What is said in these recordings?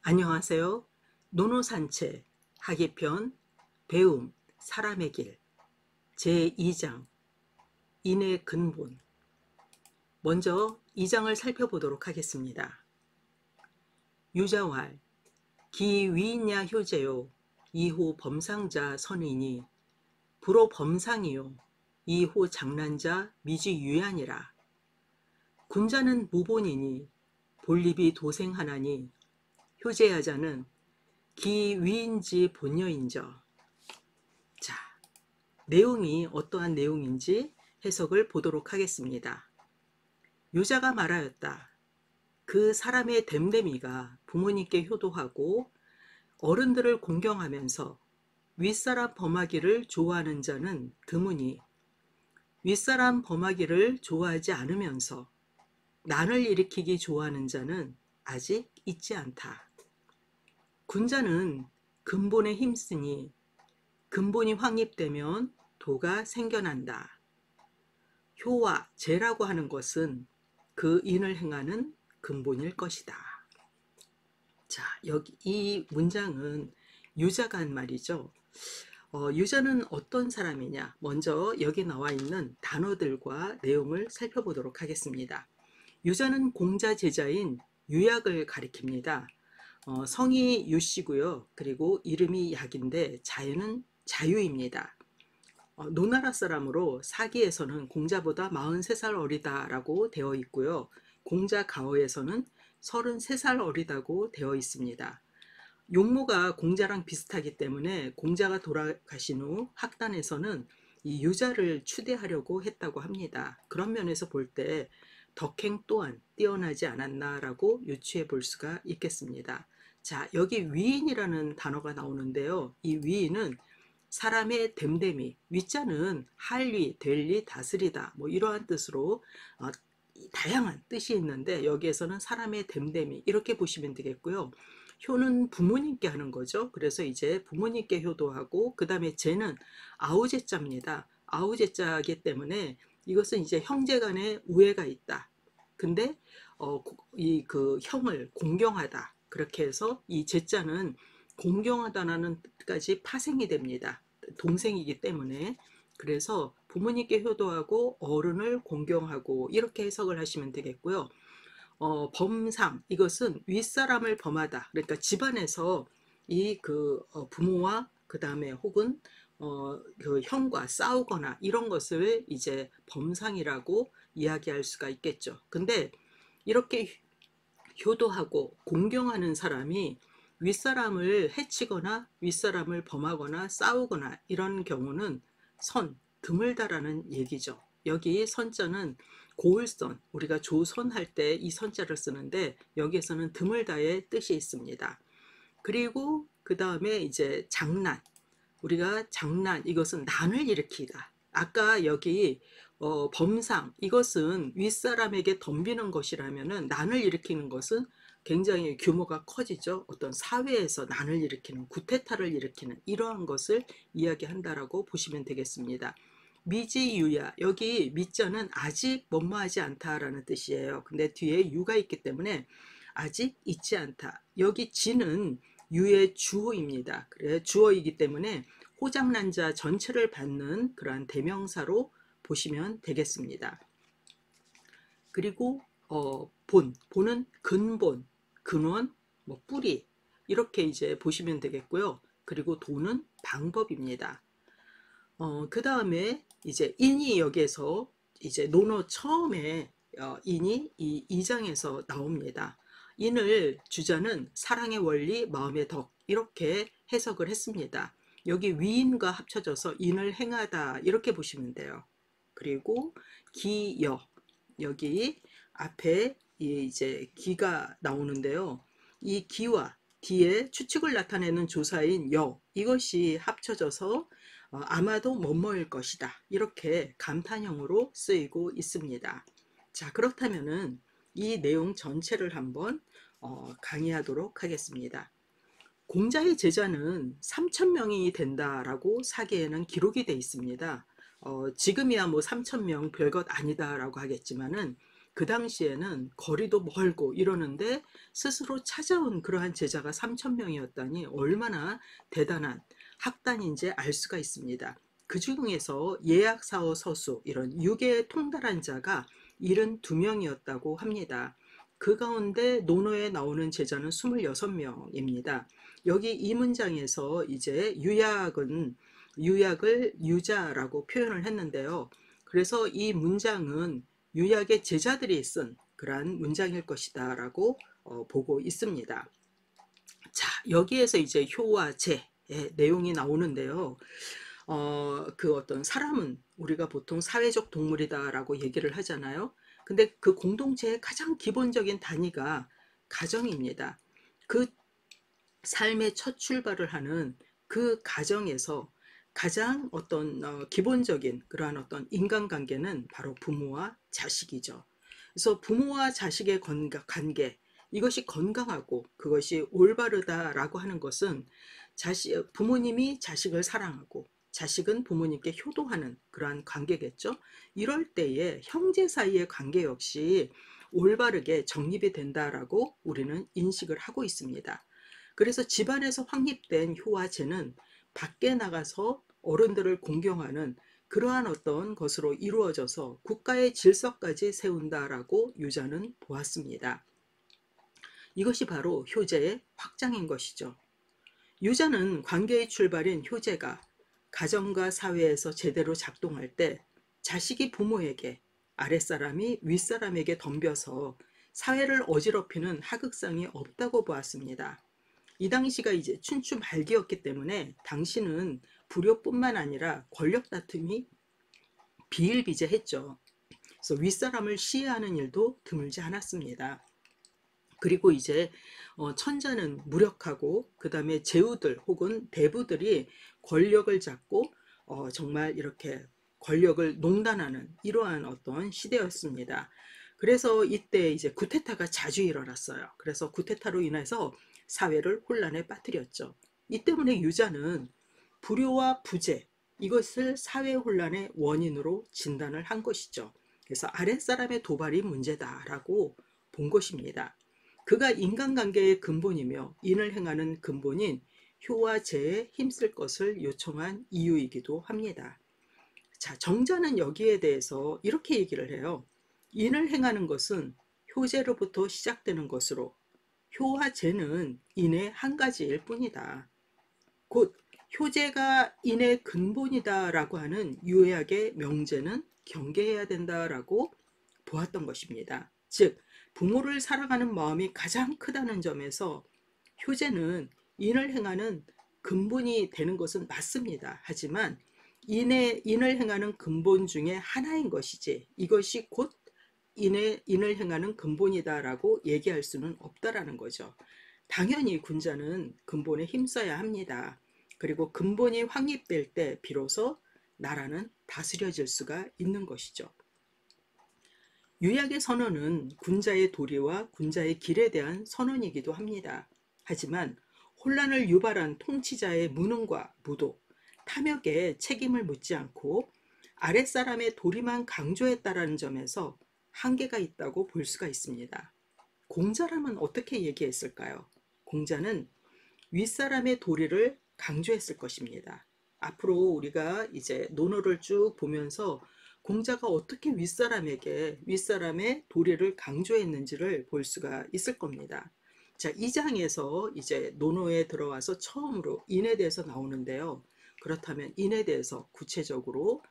안녕하세요. 노노산책 하기편 배움 사람의 길 제2장 인의 근본. 먼저 2장을 살펴보도록 하겠습니다. 유자왈 기위냐 효제요 이후 범상자 선이니 불호 범상이요 이후 장난자 미지 유야니라. 군자는 무본이니 본립이 도생하나니 효제야자는 기위인지 본여인저. 자, 내용이 어떠한 내용인지 해석을 보도록 하겠습니다. 유자가 말하였다. 그 사람의 됨됨이가 부모님께 효도하고 어른들을 공경하면서 윗사람 범하기를 좋아하는 자는 드무니 윗사람 범하기를 좋아하지 않으면서 난을 일으키기 좋아하는 자는 아직 있지 않다. 군자는 근본에 힘쓰니 근본이 확립되면 도가 생겨난다. 효와 재라고 하는 것은 그 인을 행하는 근본일 것이다. 자, 여기 이 문장은 유자가 한 말이죠. 유자는 어떤 사람이냐? 먼저 여기 나와 있는 단어들과 내용을 살펴보도록 하겠습니다. 유자는 공자 제자인 유약을 가리킵니다. 성이 유씨고요. 그리고 이름이 약인데 자유는 자유입니다. 노나라 사람으로 사기에서는 공자보다 43살 어리다라고 되어 있고요. 공자 가어에서는 33살 어리다고 되어 있습니다. 용모가 공자랑 비슷하기 때문에 공자가 돌아가신 후 학단에서는 이 유자를 추대하려고 했다고 합니다. 그런 면에서 볼 때 덕행 또한 뛰어나지 않았나라고 유추해 볼 수가 있겠습니다. 자, 여기 위인이라는 단어가 나오는데요. 이 위인은 사람의 됨됨이, 위자는 할위, 될리, 다스리다 뭐 이러한 뜻으로 다양한 뜻이 있는데 여기에서는 사람의 됨됨이 이렇게 보시면 되겠고요. 효는 부모님께 하는 거죠. 그래서 이제 부모님께 효도하고 그 다음에 제는 아우제자입니다. 아우제자이기 때문에 이것은 이제 형제간의 우애가 있다. 근데 이 그 형을 공경하다. 그렇게 해서 이 제자는 공경하다라는 뜻까지 파생이 됩니다. 동생이기 때문에. 그래서 부모님께 효도하고 어른을 공경하고 이렇게 해석을 하시면 되겠고요. 범상, 이것은 윗사람을 범하다. 그러니까 집안에서 이 부모와 그 다음에 혹은 그 형과 싸우거나 이런 것을 이제 범상이라고 이야기할 수가 있겠죠. 근데 이렇게 효도하고 공경하는 사람이 윗사람을 해치거나 윗사람을 범하거나 싸우거나 이런 경우는 드물다라는 얘기죠. 여기 선자는 고을선, 우리가 조선할 때 이 선자를 쓰는데 여기에서는 드물다의 뜻이 있습니다. 그리고 그 다음에 이제 장난, 우리가 장난, 이것은 난을 일으키다. 아까 여기 범상, 이것은 윗사람에게 덤비는 것이라면은 난을 일으키는 것은 굉장히 규모가 커지죠. 어떤 사회에서 난을 일으키는, 구태타를 일으키는 이러한 것을 이야기한다라고 보시면 되겠습니다. 미지유야, 여기 미자는 아직 뭐뭐하지 않다라는 뜻이에요. 근데 뒤에 유가 있기 때문에 아직 있지 않다. 여기 지는 유의 주어입니다. 그래 주어이기 때문에 호장난자 전체를 받는 그러한 대명사로 보시면 되겠습니다. 그리고 본은 근본, 근원, 뭐 뿌리 이렇게 이제 보시면 되겠고요. 그리고 도는 방법입니다. 그 다음에 이제 인이 여기에서 이제 논어 처음에 인이 이 2장에서 나옵니다. 인을 주자는 사랑의 원리, 마음의 덕 이렇게 해석을 했습니다. 여기 위인과 합쳐져서 인을 행하다 이렇게 보시면 돼요. 그리고 기여, 여기 앞에 이제 기가 나오는데요. 이 기와 뒤에 추측을 나타내는 조사인 여, 이것이 합쳐져서 아마도 뭐뭐일 것이다 이렇게 감탄형으로 쓰이고 있습니다. 자, 그렇다면은 이 내용 전체를 한번 강의하도록 하겠습니다. 공자의 제자는 3,000명이 된다라고 사기에는 기록이 되어 있습니다. 지금이야 뭐 3,000명 별것 아니다라고 하겠지만은 그 당시에는 거리도 멀고 이러는데 스스로 찾아온 그러한 제자가 3,000명이었다니 얼마나 대단한 학단인지 알 수가 있습니다. 그 중에서 예약사오 서수 이런 유계에 통달한 자가 72명이었다고 합니다. 그 가운데 논어에 나오는 제자는 26명입니다. 여기 이 문장에서 이제 유약을 유자라고 표현을 했는데요. 그래서 이 문장은 유약의 제자들이 쓴 그러한 문장일 것이다 라고 보고 있습니다. 자, 여기에서 이제 효와 제의 내용이 나오는데요. 그 어떤 사람은 우리가 보통 사회적 동물이다 라고 얘기를 하잖아요. 근데 그 공동체의 가장 기본적인 단위가 가정입니다. 그 삶의 첫 출발을 하는 그 가정에서 가장 어떤 기본적인 그러한 어떤 인간관계는 바로 부모와 자식이죠. 그래서 부모와 자식의 관계, 이것이 건강하고 그것이 올바르다라고 하는 것은 부모님이 자식을 사랑하고 자식은 부모님께 효도하는 그러한 관계겠죠. 이럴 때에 형제 사이의 관계 역시 올바르게 정립이 된다라고 우리는 인식을 하고 있습니다. 그래서 집안에서 확립된 효와 제는 밖에 나가서 어른들을 공경하는 그러한 어떤 것으로 이루어져서 국가의 질서까지 세운다라고 유자는 보았습니다. 이것이 바로 효제의 확장인 것이죠. 유자는 관계의 출발인 효제가 가정과 사회에서 제대로 작동할 때 자식이 부모에게, 아랫사람이 윗사람에게 덤벼서 사회를 어지럽히는 하극상이 없다고 보았습니다. 이 당시가 이제 춘추 말기였기 때문에 당시는 불효뿐만 아니라 권력 다툼이 비일비재했죠. 그래서 윗사람을 시해하는 일도 드물지 않았습니다. 그리고 이제 천자는 무력하고 그 다음에 제후들 혹은 대부들이 권력을 잡고 정말 이렇게 권력을 농단하는 이러한 어떤 시대였습니다. 그래서 이때 이제 쿠데타가 자주 일어났어요. 그래서 쿠데타로 인해서 사회를 혼란에 빠뜨렸죠. 이 때문에 유자는 불효와 부재 이것을 사회 혼란의 원인으로 진단을 한 것이죠. 그래서 아랫사람의 도발이 문제다라고 본 것입니다. 그가 인간관계의 근본이며 인을 행하는 근본인 효와 제에 힘쓸 것을 요청한 이유이기도 합니다. 자, 정자는 여기에 대해서 이렇게 얘기를 해요. 인을 행하는 것은 효제로부터 시작되는 것으로 효와 제는 인의 한 가지일 뿐이다. 곧 효제가 인의 근본이다 라고 하는 유약의 명제는 경계해야 된다라고 보았던 것입니다. 즉 부모를 사랑하는 마음이 가장 크다는 점에서 효제는 인을 행하는 근본이 되는 것은 맞습니다. 하지만 인을 행하는 근본 중에 하나인 것이지 이것이 곧 인을 행하는 근본이다라고 얘기할 수는 없다라는 거죠. 당연히 군자는 근본에 힘써야 합니다. 그리고 근본이 확립될 때 비로소 나라는 다스려질 수가 있는 것이죠. 유약의 선언은 군자의 도리와 군자의 길에 대한 선언이기도 합니다. 하지만 혼란을 유발한 통치자의 무능과 무도, 탐욕에 책임을 묻지 않고 아랫사람의 도리만 강조했다라는 점에서 한계가 있다고 볼 수가 있습니다. 공자라면 어떻게 얘기했을까요? 공자는 윗사람의 도리를 강조했을 것입니다. 앞으로 우리가 이제 논어를 쭉 보면서 공자가 어떻게 윗사람의 도리를 강조했는지를 볼 수가 있을 겁니다. 자, 이 장에서 이제 논어에 들어와서 처음으로 인에 대해서 나오는데요. 그렇다면 인에 대해서 구체적으로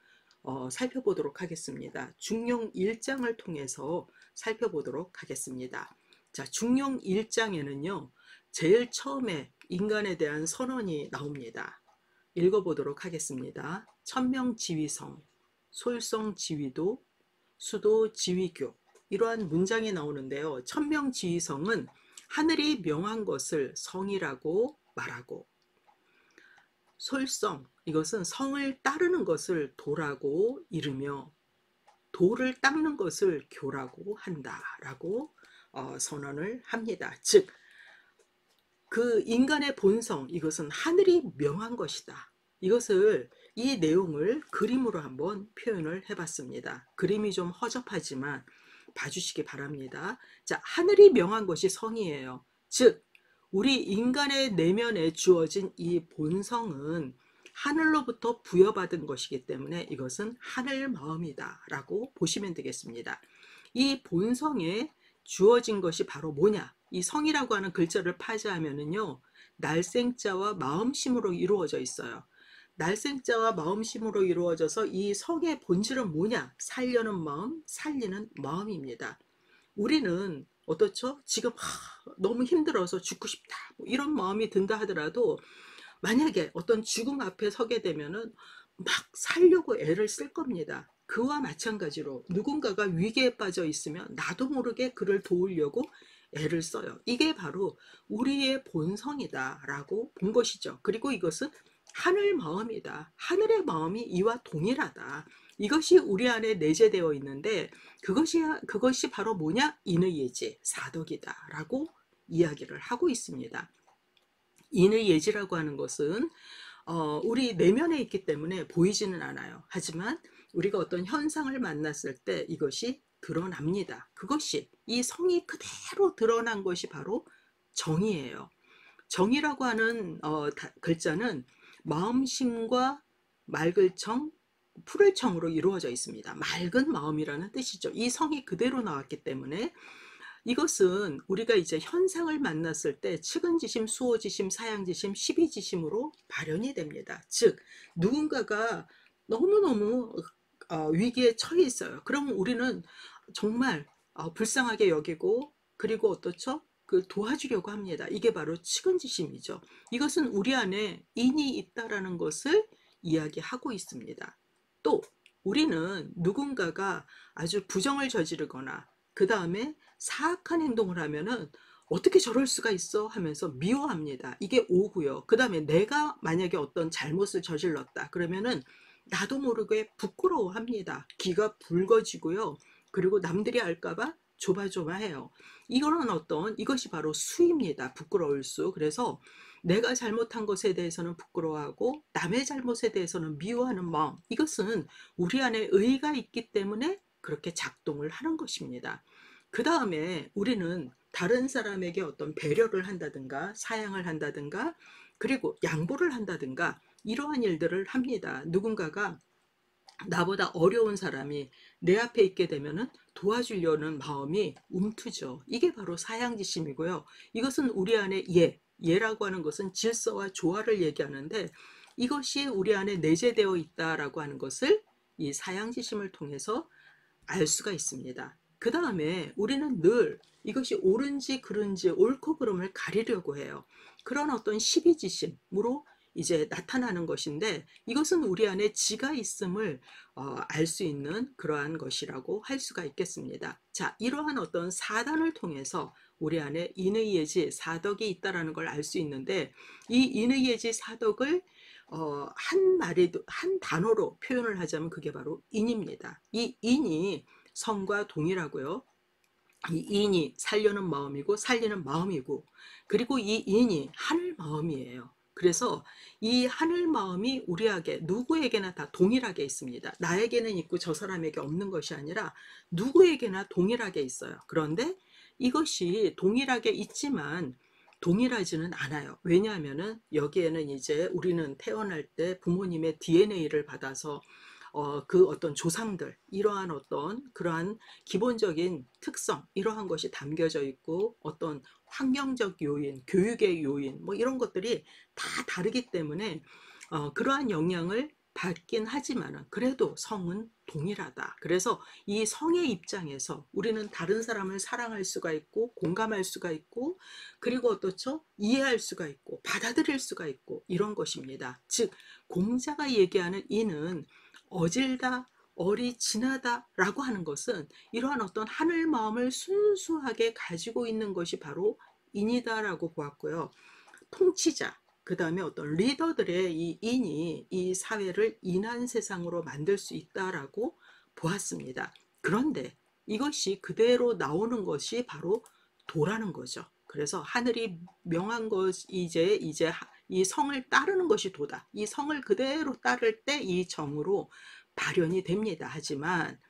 살펴보도록 하겠습니다. 중용 1장을 통해서 살펴보도록 하겠습니다. 자, 중용 1장에는요. 제일 처음에 인간에 대한 선언이 나옵니다. 읽어보도록 하겠습니다. 천명지위성, 솔성지위도, 수도지위교 이러한 문장이 나오는데요. 천명지위성은 하늘이 명한 것을 성이라고 말하고 솔성 이것은 성을 따르는 것을 도라고 이르며 도를 닦는 것을 교라고 한다라고 선언을 합니다. 즉 그 인간의 본성 이것은 하늘이 명한 것이다. 이 내용을 그림으로 한번 표현을 해봤습니다. 그림이 좀 허접하지만 봐주시기 바랍니다. 자, 하늘이 명한 것이 성이에요. 즉 우리 인간의 내면에 주어진 이 본성은 하늘로부터 부여받은 것이기 때문에 이것은 하늘 마음이다 라고 보시면 되겠습니다. 이 본성에 주어진 것이 바로 뭐냐, 이 성이라고 하는 글자를 파지하면은요, 날생자와 마음심으로 이루어져 있어요. 날생자와 마음심으로 이루어져서 이 성의 본질은 뭐냐, 살려는 마음, 살리는 마음입니다. 우리는 어떻죠? 지금 너무 힘들어서 죽고 싶다 뭐 이런 마음이 든다 하더라도 만약에 어떤 죽음 앞에 서게 되면은 막 살려고 애를 쓸 겁니다. 그와 마찬가지로 누군가가 위기에 빠져 있으면 나도 모르게 그를 도우려고 애를 써요. 이게 바로 우리의 본성이다라고 본 것이죠. 그리고 이것은 하늘 마음이다. 하늘의 마음이 이와 동일하다. 이것이 우리 안에 내재되어 있는데 그것이 바로 뭐냐? 인의예지, 사덕이다라고 이야기를 하고 있습니다. 인의예지라고 하는 것은 우리 내면에 있기 때문에 보이지는 않아요. 하지만 우리가 어떤 현상을 만났을 때 이것이 드러납니다. 그것이 이 성이 그대로 드러난 것이 바로 정이에요. 정이라고 하는 글자는 마음심과 맑을 청, 푸를 청으로 이루어져 있습니다. 맑은 마음이라는 뜻이죠. 이 성이 그대로 나왔기 때문에 이것은 우리가 이제 현상을 만났을 때 측은지심, 수호지심, 사양지심, 십이지심으로 발현이 됩니다. 즉 누군가가 너무너무 위기에 처해 있어요. 그럼 우리는 정말 불쌍하게 여기고 그리고 어떻죠? 그 도와주려고 합니다. 이게 바로 측은지심이죠. 이것은 우리 안에 인이 있다라는 것을 이야기하고 있습니다. 또 우리는 누군가가 아주 부정을 저지르거나 그 다음에 사악한 행동을 하면은 어떻게 저럴 수가 있어 하면서 미워합니다. 이게 오고요. 그 다음에 내가 만약에 어떤 잘못을 저질렀다 그러면은 나도 모르게 부끄러워합니다. 귀가 붉어지고요. 그리고 남들이 알까봐 조바조바해요. 이거는 이것이 바로 수입니다. 부끄러울 수. 그래서 내가 잘못한 것에 대해서는 부끄러워하고 남의 잘못에 대해서는 미워하는 마음, 이것은 우리 안에 의가 있기 때문에 그렇게 작동을 하는 것입니다. 그 다음에 우리는 다른 사람에게 어떤 배려를 한다든가 사양을 한다든가 그리고 양보를 한다든가 이러한 일들을 합니다. 누군가가 나보다 어려운 사람이 내 앞에 있게 되면은 도와주려는 마음이 움트죠. 이게 바로 사양지심이고요. 이것은 우리 안에 예라고 하는 것은 질서와 조화를 얘기하는데 이것이 우리 안에 내재되어 있다라고 하는 것을 이 사양지심을 통해서 알 수가 있습니다. 그 다음에 우리는 늘 이것이 옳은지 그른지 옳고 그름을 가리려고 해요. 그런 어떤 시비지심으로 이제 나타나는 것인데 이것은 우리 안에 지가 있음을 알 수 있는 그러한 것이라고 할 수가 있겠습니다. 자, 이러한 어떤 사단을 통해서 우리 안에 인의예지 사덕이 있다라는 걸 알 수 있는데 이 인의예지 사덕을 한 단어로 표현을 하자면 그게 바로 인입니다. 이 인이 성과 동일하고요. 이 인이 살려는 마음이고 살리는 마음이고 그리고 이 인이 하늘 마음이에요. 그래서 이 하늘 마음이 우리에게 누구에게나 다 동일하게 있습니다. 나에게는 있고 저 사람에게 없는 것이 아니라 누구에게나 동일하게 있어요. 그런데 이것이 동일하게 있지만 동일하지는 않아요. 왜냐하면은 여기에는 이제 우리는 태어날 때 부모님의 DNA를 받아서 그 어떤 조상들 이러한 어떤 그러한 기본적인 특성 이러한 것이 담겨져 있고 어떤 환경적 요인, 교육의 요인 뭐 이런 것들이 다 다르기 때문에 그러한 영향을 받긴 하지만 그래도 성은 동일하다. 그래서 이 성의 입장에서 우리는 다른 사람을 사랑할 수가 있고 공감할 수가 있고 그리고 어떻죠? 이해할 수가 있고 받아들일 수가 있고 이런 것입니다. 즉 공자가 얘기하는 이는 어질다, 어리 지나다 라고 하는 것은 이러한 어떤 하늘 마음을 순수하게 가지고 있는 것이 바로 인이다라고 보았고요. 통치자, 그 다음에 어떤 리더들의 이 인이 이 사회를 인한 세상으로 만들 수 있다라고 보았습니다. 그런데 이것이 그대로 나오는 것이 바로 도라는 거죠. 그래서 하늘이 명한 것이 이제 이 성을 따르는 것이 도다. 이 성을 그대로 따를 때 이 정으로 발현이 됩니다. 하지만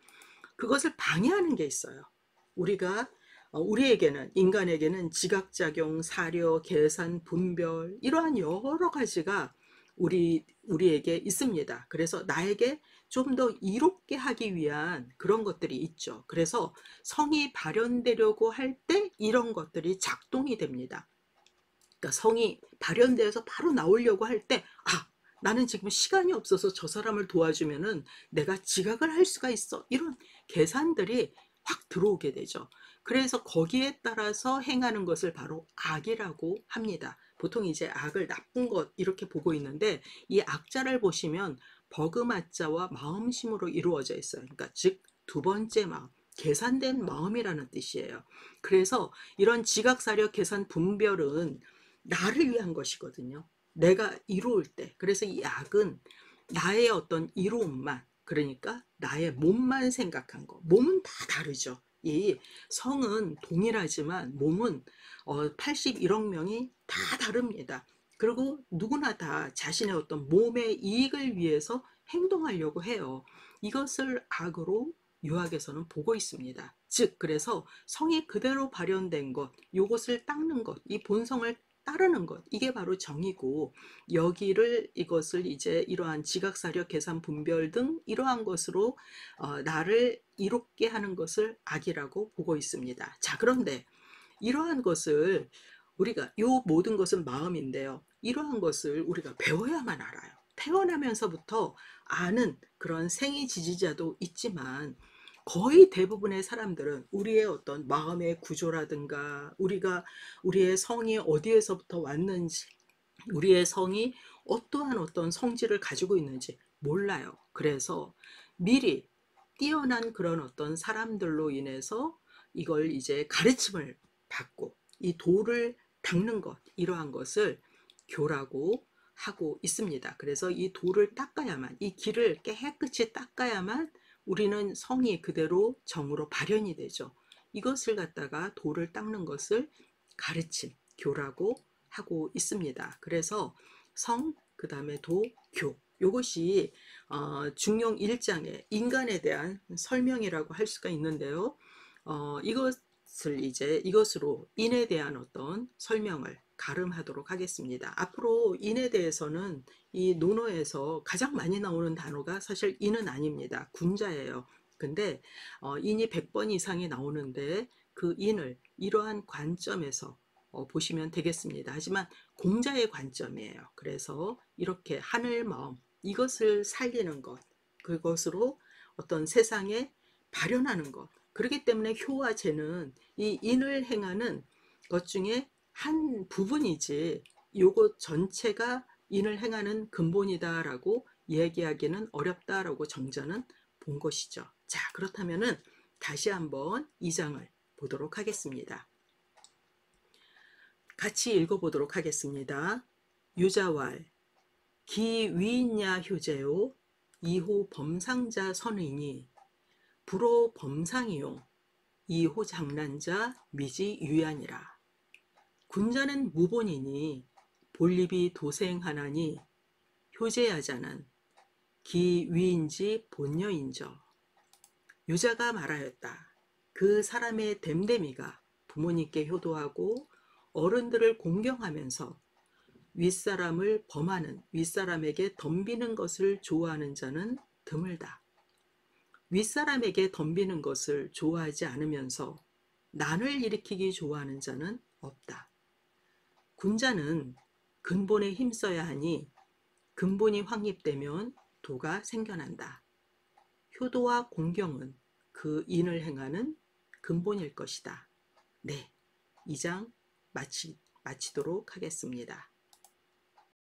그것을 방해하는 게 있어요. 우리가 우리에게는 인간에게는 지각작용, 사려, 계산, 분별 이러한 여러 가지가 우리에게 있습니다. 그래서 나에게 좀 더 이롭게 하기 위한 그런 것들이 있죠. 그래서 성이 발현되려고 할 때 이런 것들이 작동이 됩니다. 그러니까 성이 발현돼서 바로 나오려고 할 때, 아, 나는 지금 시간이 없어서 저 사람을 도와주면은 내가 지각을 할 수가 있어. 이런 계산들이 확 들어오게 되죠. 그래서 거기에 따라서 행하는 것을 바로 악이라고 합니다. 보통 이제 악을 나쁜 것 이렇게 보고 있는데, 이 악자를 보시면 버그마자와 마음심으로 이루어져 있어요. 그러니까 즉 두 번째 마음, 계산된 마음이라는 뜻이에요. 그래서 이런 지각사려 계산 분별은 나를 위한 것이거든요. 내가 이로울 때. 그래서 이 악은 나의 어떤 이로움만, 그러니까 나의 몸만 생각한 거. 몸은 다 다르죠. 이 성은 동일하지만 몸은 81억 명이 다 다릅니다. 그리고 누구나 다 자신의 어떤 몸의 이익을 위해서 행동하려고 해요. 이것을 악으로 유학에서는 보고 있습니다. 즉 그래서 성이 그대로 발현된 것, 요것을 닦는 것, 이 본성을 따르는 것, 이게 바로 정이고, 여기를 이것을 이제 이러한 지각사려 계산 분별 등 이러한 것으로 나를 이롭게 하는 것을 악이라고 보고 있습니다. 자, 그런데 이러한 것을 우리가 요 모든 것은 마음인데요. 이러한 것을 우리가 배워야만 알아요. 태어나면서부터 아는 그런 생이 지지자도 있지만 거의 대부분의 사람들은 우리의 어떤 마음의 구조라든가 우리의 성이 어디에서부터 왔는지, 우리의 성이 어떠한 어떤 성질을 가지고 있는지 몰라요. 그래서 미리 뛰어난 그런 어떤 사람들로 인해서 이걸 이제 가르침을 받고 이 도를 닦는 것, 이러한 것을 교라고 하고 있습니다. 그래서 이 도를 닦아야만, 이 길을 깨끗이 닦아야만 우리는 성이 그대로 정으로 발현이 되죠. 이것을 갖다가 도를 닦는 것을 가르침, 교라고 하고 있습니다. 그래서 성, 그 다음에 도, 교, 이것이 중용 1장의 인간에 대한 설명이라고 할 수가 있는데요. 이것으로 인에 대한 어떤 설명을 가름하도록 하겠습니다. 앞으로 인에 대해서는 이 논어에서 가장 많이 나오는 단어가 사실 인은 아닙니다. 군자예요. 근데 인이 100번 이상이 나오는데 그 인을 이러한 관점에서 보시면 되겠습니다. 하지만 공자의 관점이에요. 그래서 이렇게 하늘 마음, 이것을 살리는 것, 그것으로 어떤 세상에 발현하는 것. 그렇기 때문에 효와 재는 이 인을 행하는 것 중에 한 부분이지 요것 전체가 인을 행하는 근본이다라고 얘기하기는 어렵다라고 정자는 본 것이죠. 자, 그렇다면은 다시 한번 2장을 보도록 하겠습니다. 같이 읽어보도록 하겠습니다. 유자왈 기위인야 효제요 이호 범상자 선의니 불호 범상이요 이호 장난자 미지 유야니라. 군자는 무본이니 본립이 도생하나니 효제야자는 기위인지 본녀인저. 유자가 말하였다. 그 사람의 됨됨이가 부모님께 효도하고 어른들을 공경하면서 윗사람을 범하는, 윗사람에게 덤비는 것을 좋아하는 자는 드물다. 윗사람에게 덤비는 것을 좋아하지 않으면서 난을 일으키기 좋아하는 자는 없다. 군자는 근본에 힘써야 하니 근본이 확립되면 도가 생겨난다. 효도와 공경은 그 인을 행하는 근본일 것이다. 네, 2장 마치도록 하겠습니다.